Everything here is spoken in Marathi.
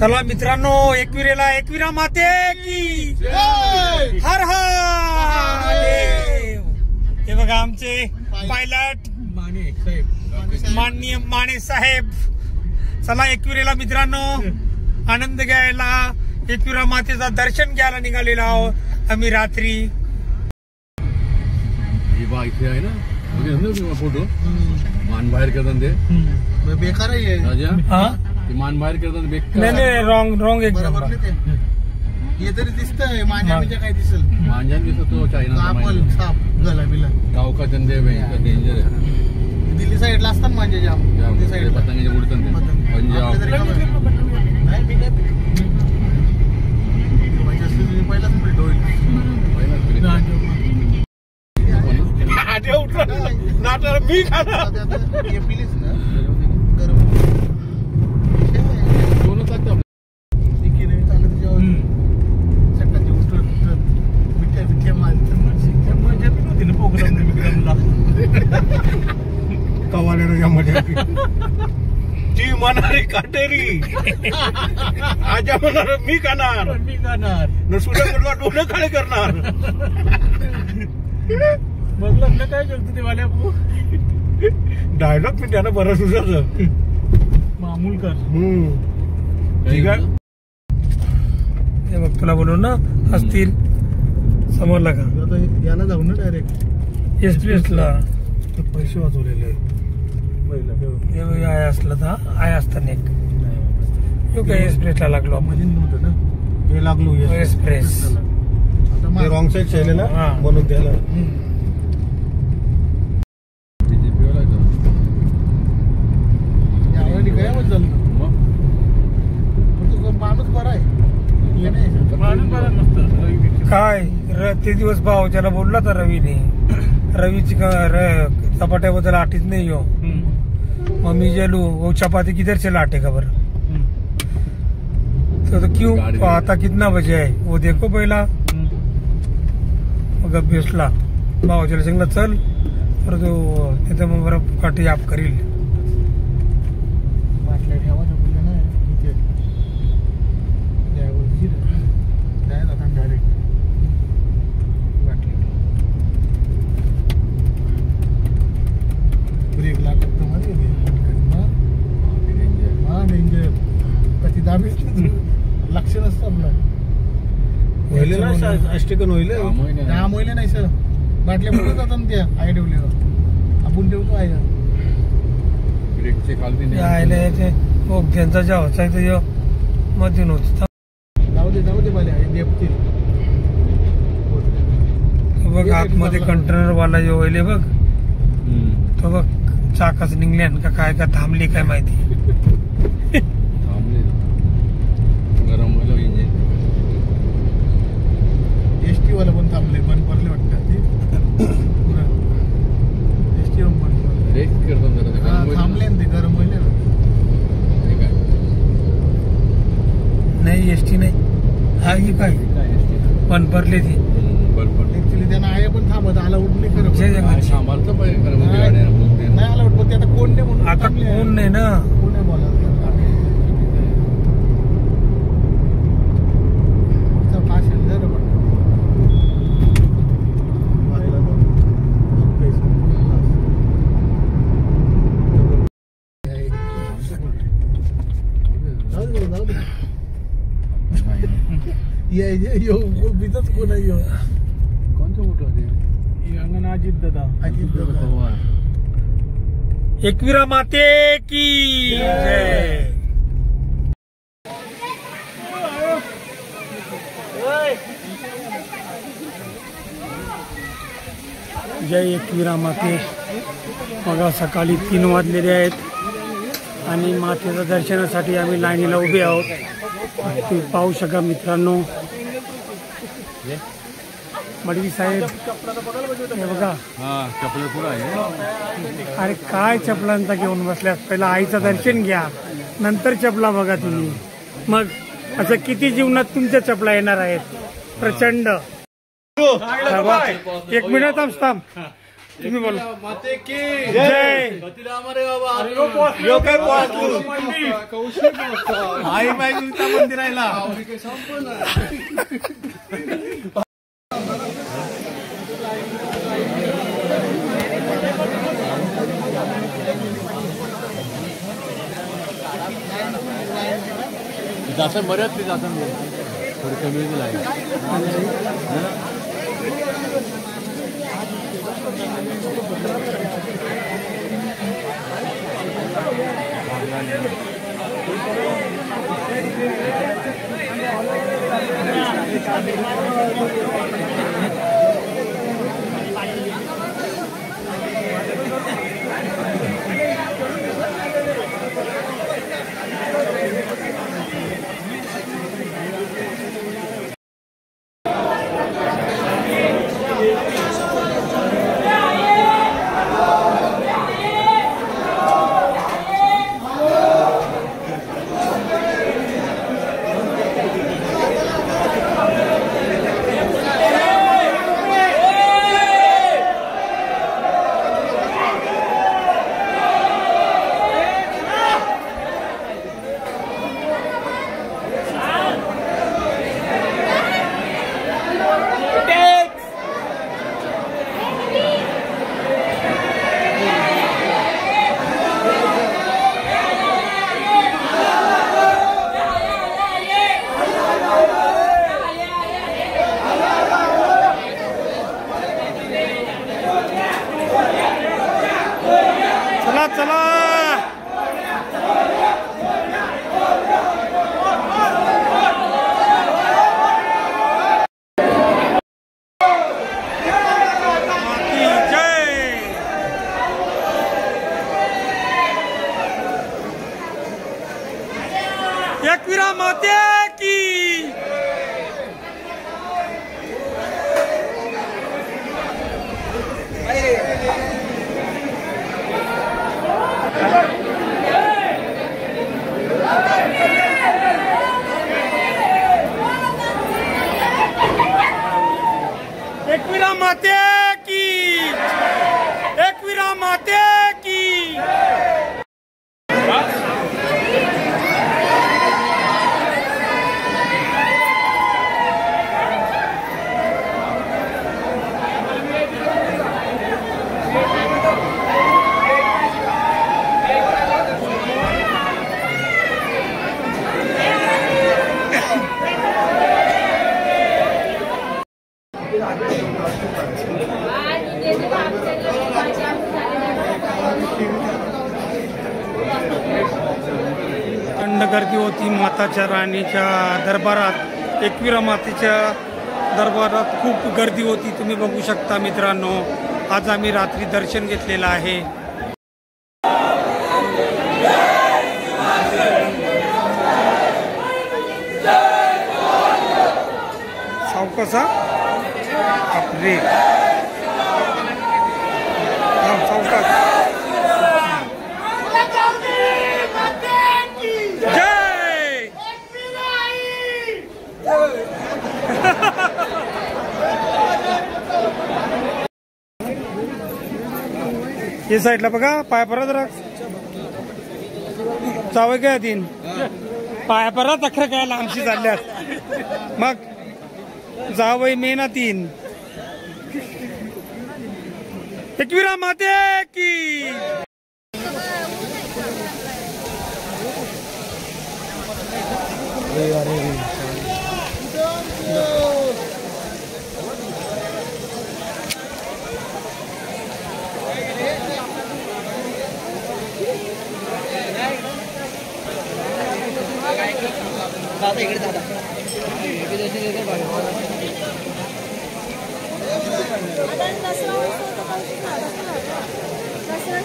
चला मित्रांनो, एकविरा माते की हर हर देव। हे बघा आमचे पायलट माननीय माने साहेब। चला एकविरेला मित्रांनो आनंद घ्यायला, एकविरा मातेचा दर्शन घ्यायला निघालेलो आहोत आम्ही रात्री। इथे आहे ना फोटो मान बाहेर करतात ते बेकार आहे राजा। मान बाहेर करतात बेकार। नाही रॉंग एक बरोबर नाही ते। हे तरी दिसतंय मांजाच्या काय दिसेल? मांजा दिसतो चायना साप गलाबीला गाव का चंदे डेंजर आहे। दिल्ली साईडला असतात मांजे जाम, ते साईडला पतंग उडतात ते पंजाब। नाही मी काय पहिलाच प्रिंट होईल। नाटा मी खाणार हे पिलीस ना गरम दोनच लागतं ती म्हणारी काटेरी आजा म्हणणार मी खाणार सुद्धा डोळे खाली करणार। मग लग्न काय करतो ते वाल्या डायलॉग पण त्यानं बरं सुचत मामूल कर। ठीक आहे मग तुला बोलू ना असतील समोरला का याला जाऊ ना डायरेक्ट एक्सप्रेसला पैसे वाचवलेले आय असलं तर आय असताना एक काय एक्सप्रेसला लागलो मध्ये नव्हतं ना हे लागलो एक्सप्रेस रॉंग साईड शेले ना म्हणून त्याला यावेळी काय मत झालं माणूस बरा आहे माणूस बरा नसतं काय ते दिवस भाव त्याला बोलला तर रवीची चपाट्याबद्दल आठीच नहीं हो। मम्मी जेलू वो चपाती किधर से लाटे खबर तो क्यों आता कितना बजे है वो देखो पहिला। मग बेसला भाव त्याला सांगला चल तर तो तिथे मग बरं काठी आप करील। बाटल्या ठेवा ना इथे डायरेक्ट ब्रेक लागत डेंजर कधी दाबी लक्ष नसतं आपलं होईल ना अष्टकन होईल दहा महिने नाही सर बाटल्या बोलत जातात ना त्या आय ठेवल्यावर आपण ठेवतो आय ब्रेकचे खालती यायला त्यांचा ज्या होता ते मध्ये नव्हतं। जाऊ दे बाल्या देपतील बघ आतमध्ये कंटेनर वाला जो होईल बघ तो बघ चाकच निघले का काय का थांबली काय माहिती। गरम झालं इंजिन एसटी वाला पण थांबले बंद पडले वाटतं ते एसटी बंद रेस्ट करतात थांबले ते गरम होईल नाही एसटी नाही हा ही काय पण भरली ती ऍक्च्युली त्यांना आहे पण थांबत आला उठले खरं नाही आला उठ ते आता कोण नाही म्हणून आता कोण नाही ना कोण नाही बोला यो बीतच कोण आहे यो कोणतं मोठं होते अंगण अजित दादा एकविरा माते की जय। जय एकविरा माते। बघा सकाळी 3 वाजलेले आहेत आणि मातेच्या दर्शनासाठी आम्ही लाईनीला उभे आहोत। तुम्ही पाहू शका मित्रांनो मडवी साहेब हे बघा चपल पुरा आहे। अरे काय चपलांचा घेऊन बसल्यास पहिला आईचं दर्शन घ्या नंतर चपला बघा तुम्ही। मग असं किती जीवनात तुमच्या चपला येणार आहेत प्रचंड। एक मिनिट थांब तुम्ही बोला. माते की जय. गतीला हमारे बाबा कौशिक आई बाई तुमच्या मंदिराला जासन बऱ्याच ते जासन थोडी कमी लागेल. चला. एकविरा माते की एकविरा माते की एकविरा माते की थंड गर्दी होती माताच्या राणीच्या दरबारात. एकविरा मातेच्या दरबारात खूप गर्दी होती, तुम्ही बघू शकता मित्रांनो. आज आम्ही रात्री दर्शन घेतलेलं आहे. सावकासा आपले सावकाश. जय. हे साईडला बघा, पाय परत राख जावं काय दिन पाया परत अखर काय लांबशी चालल्यात मग जावई मेना तीन. एकविरा माते की दादा इकडे दादा दसरा